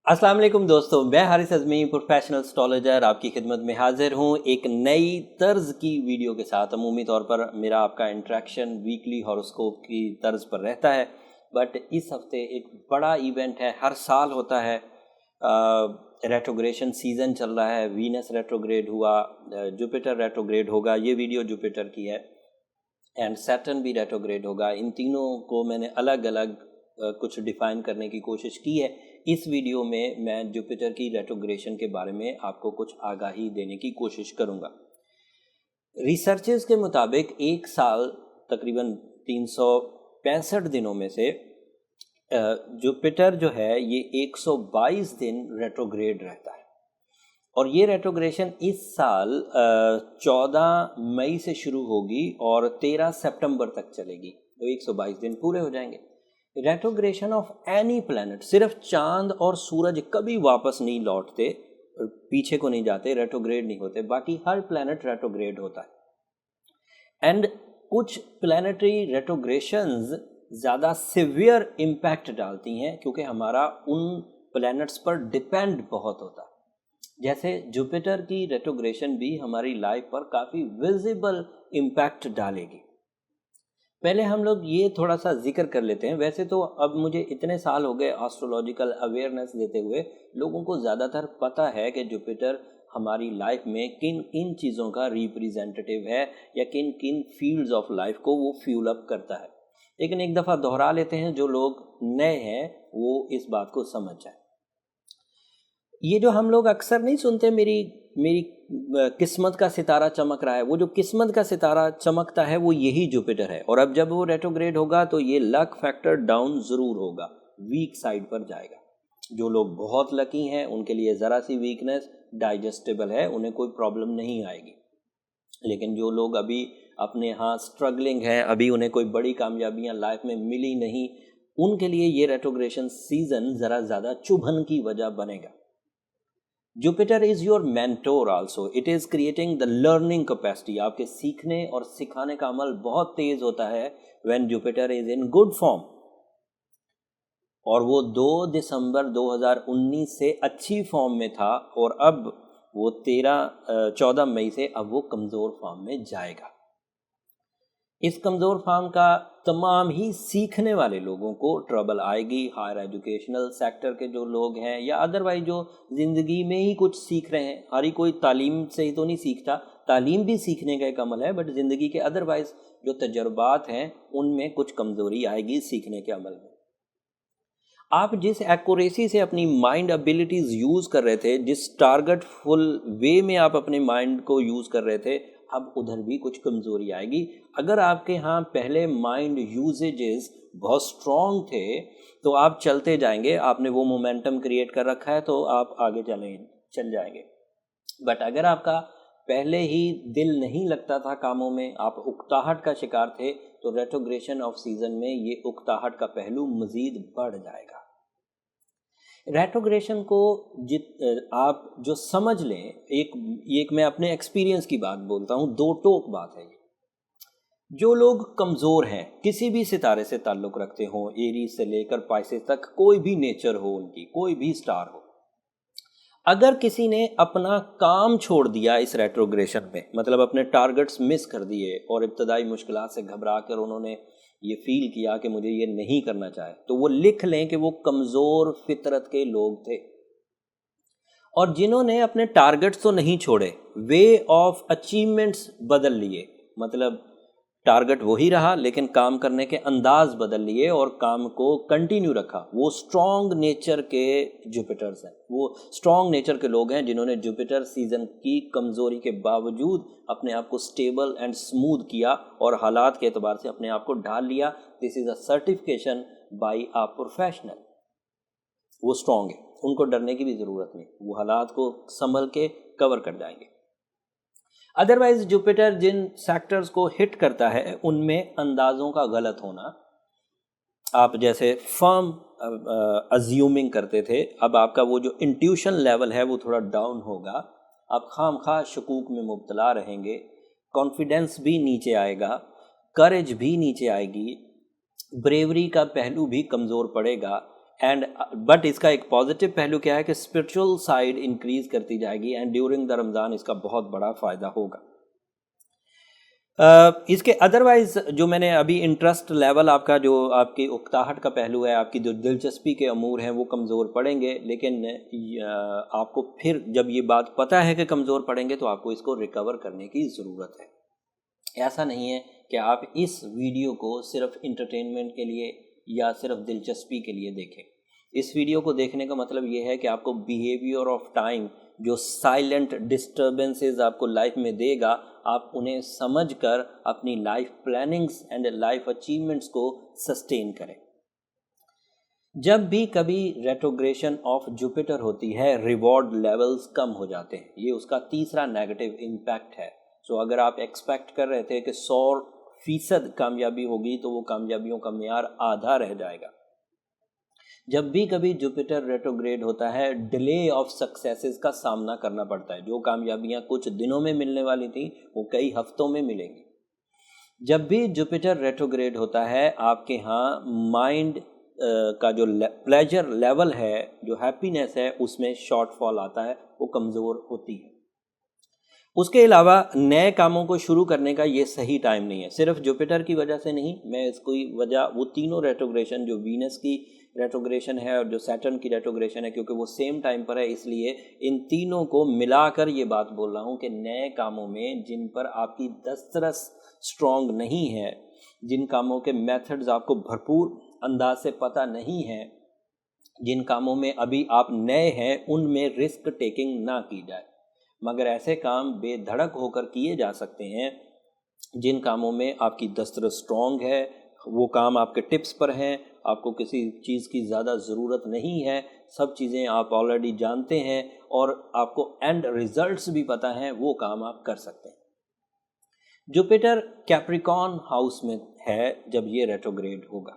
अस्सलाम वालेकुम दोस्तों, मैं हारिस अज़मी प्रोफेशनल एस्ट्रोलॉजर आपकी खिदमत में हाजिर हूँ एक नई तर्ज की वीडियो के साथ। अमूमी तौर पर मेरा आपका इंटरेक्शन वीकली हॉरोस्कोप की तर्ज पर रहता है, बट इस हफ्ते एक बड़ा इवेंट है, हर साल होता है। रेट्रोग्रेशन सीज़न चल रहा है, वीनस रेट्रोग्रेड हुआ, जुपिटर रेट्रोग्रेड होगा, ये वीडियो जुपिटर की है, एंड सैटर्न भी रेट्रोग्रेड होगा। इन तीनों को मैंने अलग अलग कुछ डिफ़ाइन करने की कोशिश की है। इस वीडियो में मैं जुपिटर की रेट्रोग्रेशन के बारे में आपको कुछ आगाही देने की कोशिश करूंगा। रिसर्चेस के मुताबिक एक साल तकरीबन 365 दिनों में से जुपिटर जो है ये 122 दिन रेट्रोग्रेड रहता है, और ये रेट्रोग्रेशन इस साल 14 मई से शुरू होगी और 13 सितंबर तक चलेगी, तो 122 दिन पूरे हो जाएंगे। रेट्रोग्रेशन ऑफ एनी प्लैनेट, सिर्फ चांद और सूरज कभी वापस नहीं लौटते, पीछे को नहीं जाते, रेट्रोग्रेड नहीं होते, बाकी हर प्लैनेट रेट्रोग्रेड होता है। एंड कुछ प्लैनेटरी रेट्रोग्रेशंस ज़्यादा सिवियर इम्पैक्ट डालती हैं क्योंकि हमारा उन प्लैनेट्स पर डिपेंड बहुत होता है। जैसे जुपिटर की रेट्रोग्रेशन भी हमारी लाइफ पर काफ़ी विजिबल इम्पैक्ट डालेगी। पहले हम लोग ये थोड़ा सा जिक्र कर लेते हैं। वैसे तो अब मुझे इतने साल हो गए एस्ट्रोलॉजिकल अवेयरनेस देते हुए, लोगों को ज़्यादातर पता है कि जुपिटर हमारी लाइफ में किन किन चीज़ों का रिप्रेजेंटेटिव है या किन किन फील्ड्स ऑफ लाइफ को वो फ्यूल अप करता है, लेकिन एक दफ़ा दोहरा लेते हैं, जो लोग नए हैं वो इस बात को समझ जाए। ये जो हम लोग अक्सर नहीं सुनते, मेरी किस्मत का सितारा चमक रहा है, वो जो किस्मत का सितारा चमकता है वो यही जुपिटर है। और अब जब वो रेट्रोग्रेड होगा तो ये लक फैक्टर डाउन ज़रूर होगा, वीक साइड पर जाएगा। जो लोग बहुत लकी हैं उनके लिए ज़रा सी वीकनेस डाइजेस्टेबल है, उन्हें कोई प्रॉब्लम नहीं आएगी। लेकिन जो लोग अभी अपने यहाँ स्ट्रगलिंग हैं, अभी उन्हें कोई बड़ी कामयाबियाँ लाइफ में मिली नहीं, उनके लिए ये रेट्रोग्रेशन सीज़न ज़रा ज़्यादा चुभन की वजह बनेगा। Jupiter is your mentor also. It is creating the learning capacity. आपके सीखने और सिखाने का अमल बहुत तेज होता है when Jupiter is in good form. और वो 2 दिसंबर 2019 से अच्छी फॉर्म में था, और अब वो 14 मई से अब वो कमज़ोर फॉर्म में जाएगा। इस कमज़ोर फॉर्म का तमाम ही सीखने वाले लोगों को ट्रबल आएगी। हायर एजुकेशनल सेक्टर के जो लोग हैं या अदरवाइज जो ज़िंदगी में ही कुछ सीख रहे हैं, हर कोई तालीम से ही तो नहीं सीखता, तालीम भी सीखने का एक अमल है, बट ज़िंदगी के अदरवाइज जो तजर्बात हैं उनमें कुछ कमज़ोरी आएगी सीखने के अमल में। आप जिस एक्यूरेसी से अपनी माइंड एबिलिटीज़ यूज़ कर रहे थे, जिस टारगेटफुल वे में आप अपने माइंड को यूज़ कर रहे थे, अब उधर भी कुछ कमज़ोरी आएगी। अगर आपके यहाँ पहले माइंड यूजेजेस बहुत स्ट्रॉन्ग थे तो आप चलते जाएंगे, आपने वो मोमेंटम क्रिएट कर रखा है तो आप आगे चल जाएंगे। बट अगर आपका पहले ही दिल नहीं लगता था कामों में, आप उकताहट का शिकार थे, तो रेट्रोग्रेशन ऑफ सीज़न में ये उकताहट का पहलू मज़ीद बढ़ जाएगा। रेट्रोग्रेशन को आप जो समझ लें, एक मैं अपने एक्सपीरियंस की बात बोलता हूँ, दो टोक बात है ये। जो लोग कमज़ोर हैं, किसी भी सितारे से ताल्लुक़ रखते हों, एरीज से लेकर पाइसेस तक, कोई भी नेचर हो उनकी, कोई भी स्टार हो, अगर किसी ने अपना काम छोड़ दिया इस रेट्रोग्रेशन में, मतलब अपने टारगेट्स मिस कर दिए और इब्तदाई मुश्किलात से घबरा कर उन्होंने ये फील किया कि मुझे ये नहीं करना चाहे, तो वो लिख लें कि वो कमज़ोर फितरत के लोग थे। और जिन्होंने अपने टारगेट्स तो नहीं छोड़े, वे ऑफ अचीवमेंट्स बदल लिए, मतलब टारगेट वही रहा लेकिन काम करने के अंदाज बदल लिए और काम को कंटिन्यू रखा, वो स्ट्रॉन्ग नेचर के जुपिटर्स हैं, वो स्ट्रॉन्ग नेचर के लोग हैं जिन्होंने जुपिटर सीज़न की कमज़ोरी के बावजूद अपने आप को स्टेबल एंड स्मूथ किया और हालात के एतबार से अपने आप को ढाल लिया। This is a certification by a professional. वो स्ट्रॉन्ग है, उनको डरने की भी ज़रूरत नहीं, वो हालात को संभल के कवर कर जाएंगे। अदरवाइज जुपिटर जिन सेक्टर्स को हिट करता है उनमें अंदाज़ों का गलत होना, आप जैसे फर्म अज्यूमिंग करते थे, अब आपका वो जो इंट्यूशन लेवल है वो थोड़ा डाउन होगा, आप खामखा शकूक में मुब्तला रहेंगे, कॉन्फिडेंस भी नीचे आएगा, करेज भी नीचे आएगी, ब्रेवरी का पहलू भी कमज़ोर पड़ेगा, اینڈ بٹ اس کا ایک پازیٹیو پہلو کیا ہے کہ اسپرچول سائڈ انکریز کرتی جائے گی اینڈ ڈیورنگ دا رمضان اس کا بہت بڑا فائدہ ہوگا. اس کے ادروائز جو میں نے ابھی انٹرسٹ لیول آپ کا جو آپ کی اکتاہٹ کا پہلو ہے، آپ کی جو دلچسپی کے امور ہیں وہ کمزور پڑیں گے، لیکن آپ کو پھر جب یہ بات پتہ ہے کہ کمزور پڑیں گے تو آپ کو اس کو ریکور کرنے کی ضرورت ہے. ایسا نہیں ہے کہ آپ اس ویڈیو کو صرف انٹرٹینمنٹ کے لیے یا صرف دلچسپی کے لیے دیکھیں. اس ویڈیو کو دیکھنے کا مطلب یہ ہے کہ آپ کو بیہیویئر آف ٹائم، جو سائلنٹ ڈسٹربنسز آپ کو لائف میں دے گا، آپ انہیں سمجھ کر اپنی life plannings and life achievements کو سسٹین کریں. جب بھی کبھی ریٹروگریشن آف جوپیٹر ہوتی ہے، ریوارڈ لیولز کم ہو جاتے ہیں. یہ اس کا تیسرا نیگیٹو امپیکٹ ہے. سو اگر آپ ایکسپیکٹ کر رہے تھے کہ 100% کامیابی ہوگی تو وہ کامیابیوں کا معیار آدھا رہ جائے گا. جب بھی کبھی جوپیٹر ریٹروگریڈ ہوتا ہے، ڈیلے آف سکسیسز کا سامنا کرنا پڑتا ہے. جو کامیابیاں کچھ دنوں میں ملنے والی تھیں وہ کئی ہفتوں میں ملیں گی. جب بھی جوپیٹر ریٹروگریڈ ہوتا ہے، آپ کے ہاں مائنڈ کا جو پلیجر لیول ہے، جو ہیپینس ہے، اس میں شارٹ فال آتا ہے، وہ کمزور ہوتی ہے. اس کے علاوہ نئے کاموں کو شروع کرنے کا یہ صحیح ٹائم نہیں ہے. صرف جوپیٹر کی وجہ سے نہیں، میں اس کی وجہ وہ تینوں ریٹروگریشن، جو وینس کی ریٹروگریشن ہے اور جو سیٹرن کی ریٹروگریشن ہے، کیونکہ وہ سیم ٹائم پر ہے، اس لیے ان تینوں کو ملا کر یہ بات بول رہا ہوں کہ نئے کاموں میں جن پر آپ کی دسترس اسٹرانگ نہیں ہے، جن کاموں کے میتھڈز آپ کو بھرپور انداز سے پتہ نہیں ہے، جن کاموں میں ابھی آپ نئے ہیں، ان میں رسک ٹیکنگ نہ کی جائے. مگر ایسے کام بے دھڑک ہو کر کیے جا سکتے ہیں جن کاموں میں آپ کی دسترس اسٹرانگ ہے، وہ کام آپ کے ٹپس پر ہیں، آپ کو کسی چیز کی زیادہ ضرورت نہیں ہے، سب چیزیں آپ آلریڈی جانتے ہیں اور آپ کو اینڈ ریزلٹس بھی پتہ ہیں، وہ کام آپ کر سکتے ہیں. جوپیٹر کیپریکون ہاؤس میں ہے جب یہ ریٹروگریڈ ہوگا،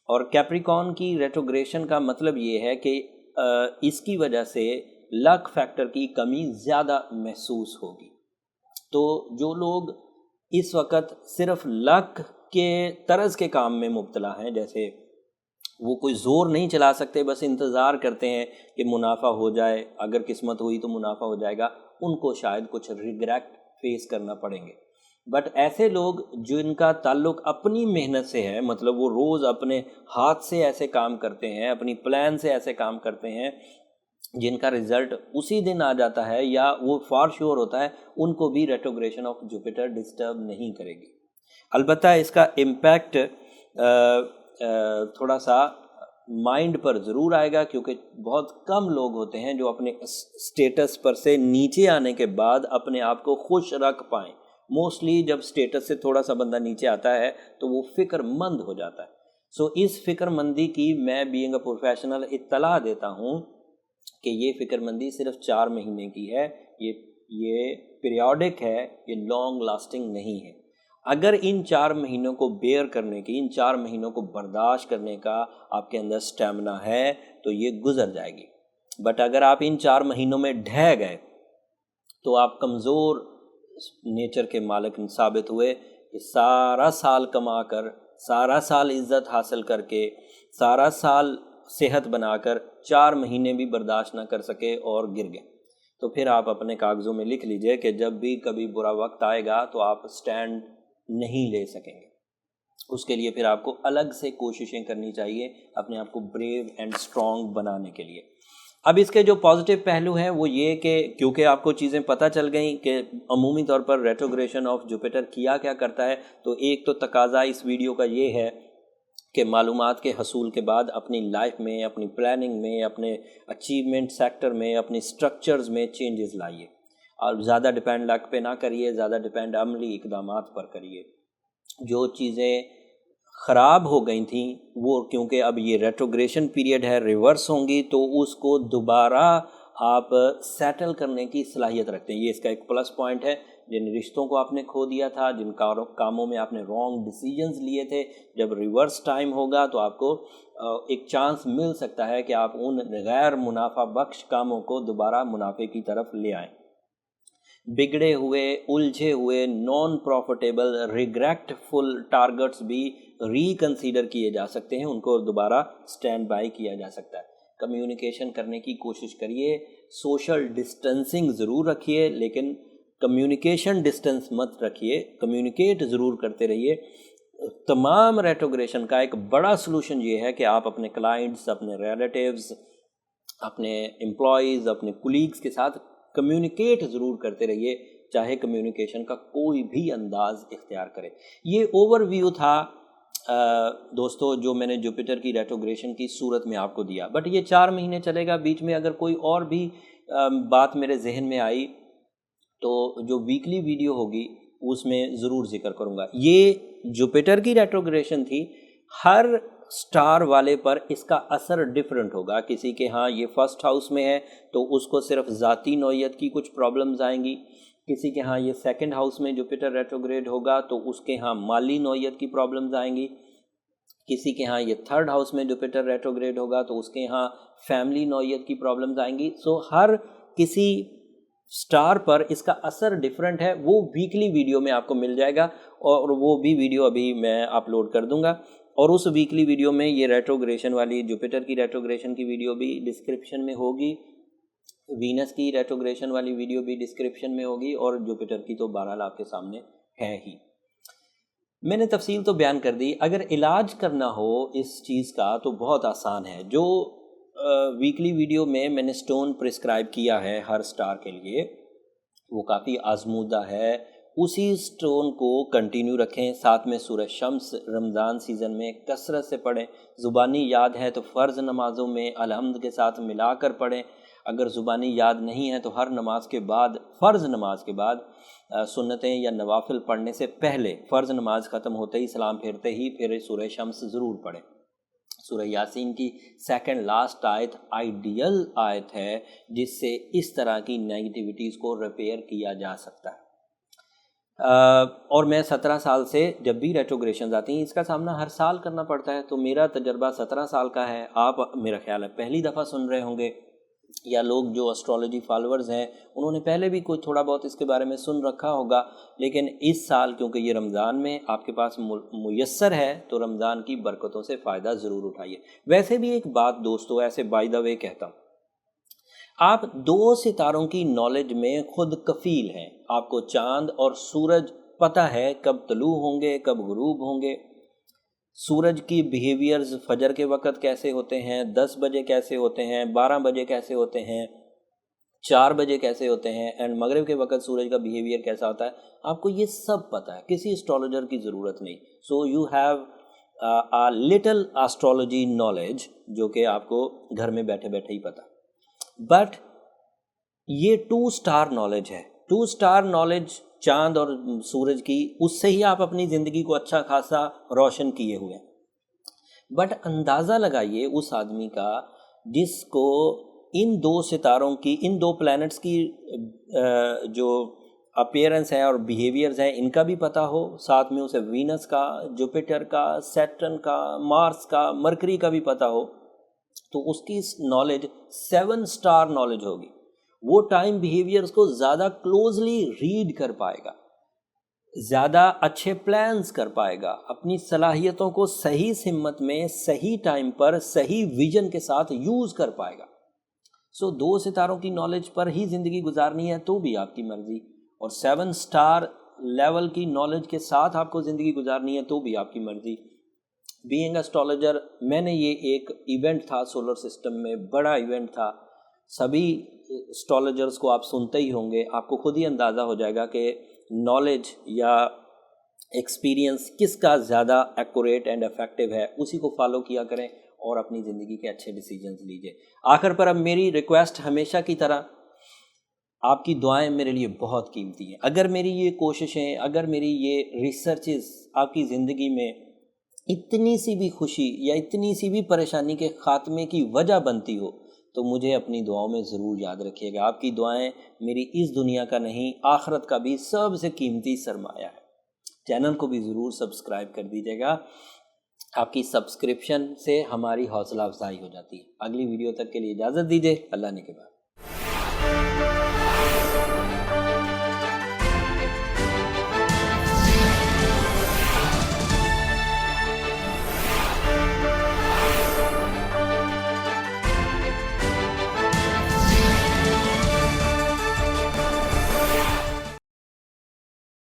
اور کیپریکون کی ریٹروگریشن کا مطلب یہ ہے کہ اس کی وجہ سے لک فیکٹر کی کمی زیادہ محسوس ہوگی. تو جو لوگ اس وقت صرف لک کے طرز کے کام میں مبتلا ہیں، جیسے وہ کوئی زور نہیں چلا سکتے، بس انتظار کرتے ہیں کہ منافع ہو جائے، اگر قسمت ہوئی تو منافع ہو جائے گا، ان کو شاید کچھ ریگریٹ فیس کرنا پڑیں گے. بٹ ایسے لوگ جن کا تعلق اپنی محنت سے ہے، مطلب وہ روز اپنے ہاتھ سے ایسے کام کرتے ہیں، اپنی پلان سے ایسے کام کرتے ہیں جن کا رزلٹ اسی دن آ جاتا ہے یا وہ فار شیور ہوتا ہے، ان کو بھی ریٹروگریشن آف جوپیٹر ڈسٹرب نہیں کرے گی. البتہ اس کا امپیکٹ تھوڑا سا مائنڈ پر ضرور آئے گا، کیونکہ بہت کم لوگ ہوتے ہیں جو اپنے سٹیٹس پر سے نیچے آنے کے بعد اپنے آپ کو خوش رکھ پائیں. موسٹلی جب سٹیٹس سے تھوڑا سا بندہ نیچے آتا ہے تو وہ فکر مند ہو جاتا ہے. سو اس فکر مندی کی میں بینگ اے پروفیشنل اطلاع دیتا ہوں کہ یہ فکر مندی صرف 4 مہینے کی ہے، یہ پیریوڈک ہے، یہ لانگ لاسٹنگ نہیں ہے. اگر ان 4 مہینوں کو بیئر کرنے کی، ان 4 مہینوں کو برداشت کرنے کا آپ کے اندر سٹیمنا ہے تو یہ گزر جائے گی. بٹ اگر آپ ان 4 مہینوں میں ڈھہ گئے تو آپ کمزور نیچر کے مالک ثابت ہوئے کہ سارا سال کما کر، سارا سال عزت حاصل کر کے، سارا سال صحت بنا کر 4 مہینے بھی برداشت نہ کر سکے اور گر گئے. تو پھر آپ اپنے کاغذوں میں لکھ لیجئے کہ جب بھی کبھی برا وقت آئے گا تو آپ سٹینڈ نہیں لے سکیں گے. اس کے لیے پھر آپ کو الگ سے کوششیں کرنی چاہیے اپنے آپ کو بریو اینڈ اسٹرانگ بنانے کے لیے. اب اس کے جو پازیٹیو پہلو ہیں وہ یہ کہ کیونکہ آپ کو چیزیں پتہ چل گئیں کہ عمومی طور پر ریٹروگریشن آف جوپیٹر کیا کرتا ہے، تو ایک تو تقاضا اس ویڈیو کا یہ ہے کہ معلومات کے حصول کے بعد اپنی لائف میں، اپنی پلاننگ میں، اپنے اچیومنٹ سیکٹر میں، اپنی سٹرکچرز میں چینجز لائیے، اور زیادہ ڈیپینڈ لک پہ نہ کریے، زیادہ ڈیپینڈ عملی اقدامات پر کریے. جو چیزیں خراب ہو گئی تھیں وہ کیونکہ اب یہ ریٹروگریشن پیریڈ ہے، ریورس ہوں گی، تو اس کو دوبارہ آپ سیٹل کرنے کی صلاحیت رکھتے ہیں. یہ اس کا ایک پلس پوائنٹ ہے. جن رشتوں کو آپ نے کھو دیا تھا، جن کاموں میں آپ نے رانگ ڈیسیجنز لیے تھے، جب ریورس ٹائم ہوگا تو آپ کو ایک چانس مل سکتا ہے کہ آپ ان غیر منافع بخش کاموں کو دوبارہ منافع کی طرف لے آئیں. बिगड़े हुए, उलझे हुए, नॉन प्रॉफिटेबल, रिग्रेटफुल टारगेट्स भी रिकंसीडर किए जा सकते हैं, उनको दोबारा स्टैंड बाय किया जा सकता है। कम्युनिकेशन करने की कोशिश करिए, सोशल डिस्टेंसिंग ज़रूर रखिए, लेकिन कम्युनिकेशन डिस्टेंस मत रखिए, कम्युनिकेट ज़रूर करते रहिए। तमाम रेट्रोग्रेशन का एक बड़ा सलूशन ये है कि आप अपने क्लाइंट्स, अपने रिलेटिव्स, अपने एम्प्लॉयज़, अपने कुलीग्स के साथ कम्युनिकेट ज़रूर करते रहिए, चाहे कम्युनिकेशन का कोई भी अंदाज़ इख्तियार करें। ये ओवरव्यू था दोस्तों जो मैंने जुपिटर की रेट्रोग्रेशन की सूरत में आपको दिया, बट ये 4 महीने चलेगा। बीच में अगर कोई और भी बात मेरे जहन में आई तो जो वीकली वीडियो होगी उसमें ज़रूर जिक्र करूँगा। ये जुपिटर की रेट्रोग्रेशन थी, हर स्टार वाले पर इसका असर डिफरेंट होगा। किसी के यहाँ ये फर्स्ट हाउस में है तो उसको सिर्फ ज़ाती नौइयत की कुछ प्रॉब्लम्स आएंगी, किसी के यहाँ ये सेकंड हाउस में जुपिटर रेट्रोग्रेड होगा तो उसके यहाँ माली नौइयत की प्रॉब्लम्स आएंगी, किसी के यहाँ ये थर्ड हाउस में जुपिटर रेट्रोग्रेड होगा तो उसके यहाँ फैमिली नौइयत की प्रॉब्लम्स आएंगी। सो हर किसी स्टार पर इसका असर डिफरेंट है, वो वीकली वीडियो में आपको मिल जाएगा और वो भी वीडियो अभी मैं अपलोड कर दूंगा। और उस वीकली वीडियो में ये रेट्रोग्रेशन वाली जुपिटर की रेट्रोग्रेशन की वीडियो भी डिस्क्रिप्शन में होगी, वीनस की रेट्रोग्रेशन वाली वीडियो भी डिस्क्रिप्शन में होगी और जुपिटर की तो बहरहाल आपके सामने है ही। मैंने तफसील तो बयान कर दी। अगर इलाज करना हो इस चीज़ का तो बहुत आसान है। जो वीकली वीडियो में मैंने स्टोन प्रिस्क्राइब किया है हर स्टार के लिए, वो काफ़ी आजमूदा है। उसी स्टोन को कंटिन्यू रखें, साथ में सूरह शम्स रमज़ान सीज़न में कसरत से पढ़ें। ज़ुबानी याद है तो फ़र्ज़ नमाज़ों में अलहम्द के साथ मिलाकर पढ़ें। अगर ज़ुबानी याद नहीं है तो हर नमाज के बाद, फ़र्ज़ नमाज के बाद सुन्नतें या नवाफिल पढ़ने से पहले, फ़र्ज़ नमाज ख़त्म होते ही, सलाम फेरते ही फिर सूरह शम्स ज़रूर पढ़ें। सूरह यासीन की सेकंड लास्ट आयत आइडियल आयत है जिससे इस तरह की नेगेटिविटीज़ को रिपेयर किया जा सकता है। और मैं 17 साल से जब भी रेट्रोग्रेशन आती हैं इसका सामना हर साल करना पड़ता है, तो मेरा तजर्बा 17 साल का है। आप मेरा ख्याल है पहली दफ़ा सुन रहे होंगे, या लोग जो एस्ट्रोलॉजी फॉलोअर्स हैं उन्होंने पहले भी कोई थोड़ा बहुत इसके बारे में सुन रखा होगा, लेकिन इस साल क्योंकि ये रमज़ान में आपके पास मुयस्सर है तो रमज़ान की बरकतों से फ़ायदा ज़रूर उठाइए। वैसे भी एक बात दोस्तों, ऐसे बाय द वे कहता हूँ, आप 2 सितारों की नॉलेज में खुद कफ़ील हैं। आपको चाँद और सूरज पता है कब तलू होंगे, कब गुरूब होंगे, सूरज की बिहेवियर्स फजर के वक़्त कैसे होते हैं, 10 बजे कैसे होते हैं, 12 बजे कैसे होते हैं, 4 बजे कैसे होते हैं, एंड मगरिब के वक़्त सूरज का बिहेवियर कैसा होता है, आपको ये सब पता है, किसी एस्ट्रोलॉजर की ज़रूरत नहीं। So you have a little astrology knowledge जो कि आपको घर में बैठे बैठे ही पता। बट ये 2 स्टार नॉलेज है, 2 स्टार नॉलेज चांद और सूरज की, उससे ही आप अपनी ज़िंदगी को अच्छा खासा रोशन किए हुए हैं। बट अंदाज़ा लगाइए उस आदमी का जिसको इन 2 सितारों की, इन 2 प्लैनेट्स की जो अपीयरेंस है और बिहेवियर्स हैं इनका भी पता हो, साथ में उसे वीनस का, जुपिटर का, सैटर्न का, मार्स का, मरकरी का भी पता हो, तो उसकी नॉलेज 7 स्टार नॉलेज होगी। वो टाइम बिहेवियर्स को ज़्यादा क्लोजली रीड कर पाएगा, ज़्यादा अच्छे प्लान्स कर पाएगा, अपनी सलाहियतों को सही हिम्मत में, सही टाइम पर, सही विजन के साथ यूज़ कर पाएगा। सो 2 सितारों की नॉलेज पर ही ज़िंदगी गुजारनी है तो भी आपकी मर्ज़ी, और 7 स्टार लेवल की नॉलेज के साथ आपको ज़िंदगी गुजारनी है तो भी आपकी मर्ज़ी। बीइंग एस्ट्रोलॉजर, मैंने ये एक इवेंट था सोलर सिस्टम में, बड़ा इवेंट था, सभी एस्ट्रोलॉजर्स को आप सुनते ही होंगे, आपको खुद ही अंदाज़ा हो जाएगा कि नॉलेज या एक्सपीरियंस किसका ज़्यादा एक्यूरेट एंड इफेक्टिव है, उसी को फॉलो किया करें और अपनी ज़िंदगी के अच्छे डिसीजंस लीजिए। आखिर पर अब मेरी रिक्वेस्ट हमेशा की तरह, आपकी दुआएं मेरे लिए बहुत कीमती हैं। अगर मेरी ये कोशिशें, अगर मेरी ये रिसर्चेस आपकी ज़िंदगी में इतनी सी भी खुशी या इतनी सी भी परेशानी के ख़ात्मे की वजह बनती हो तो मुझे अपनी दुआओं में ज़रूर याद रखिएगा। आपकी दुआएं मेरी इस दुनिया का नहीं, आखिरत का भी सबसे कीमती सरमाया है। चैनल को भी ज़रूर सब्सक्राइब कर दीजिएगा, आपकी सब्सक्रिप्शन से हमारी हौसला अफजाई हो जाती है। अगली वीडियो तक के लिए इजाज़त दीजिए। अल्लाह ने के बाद।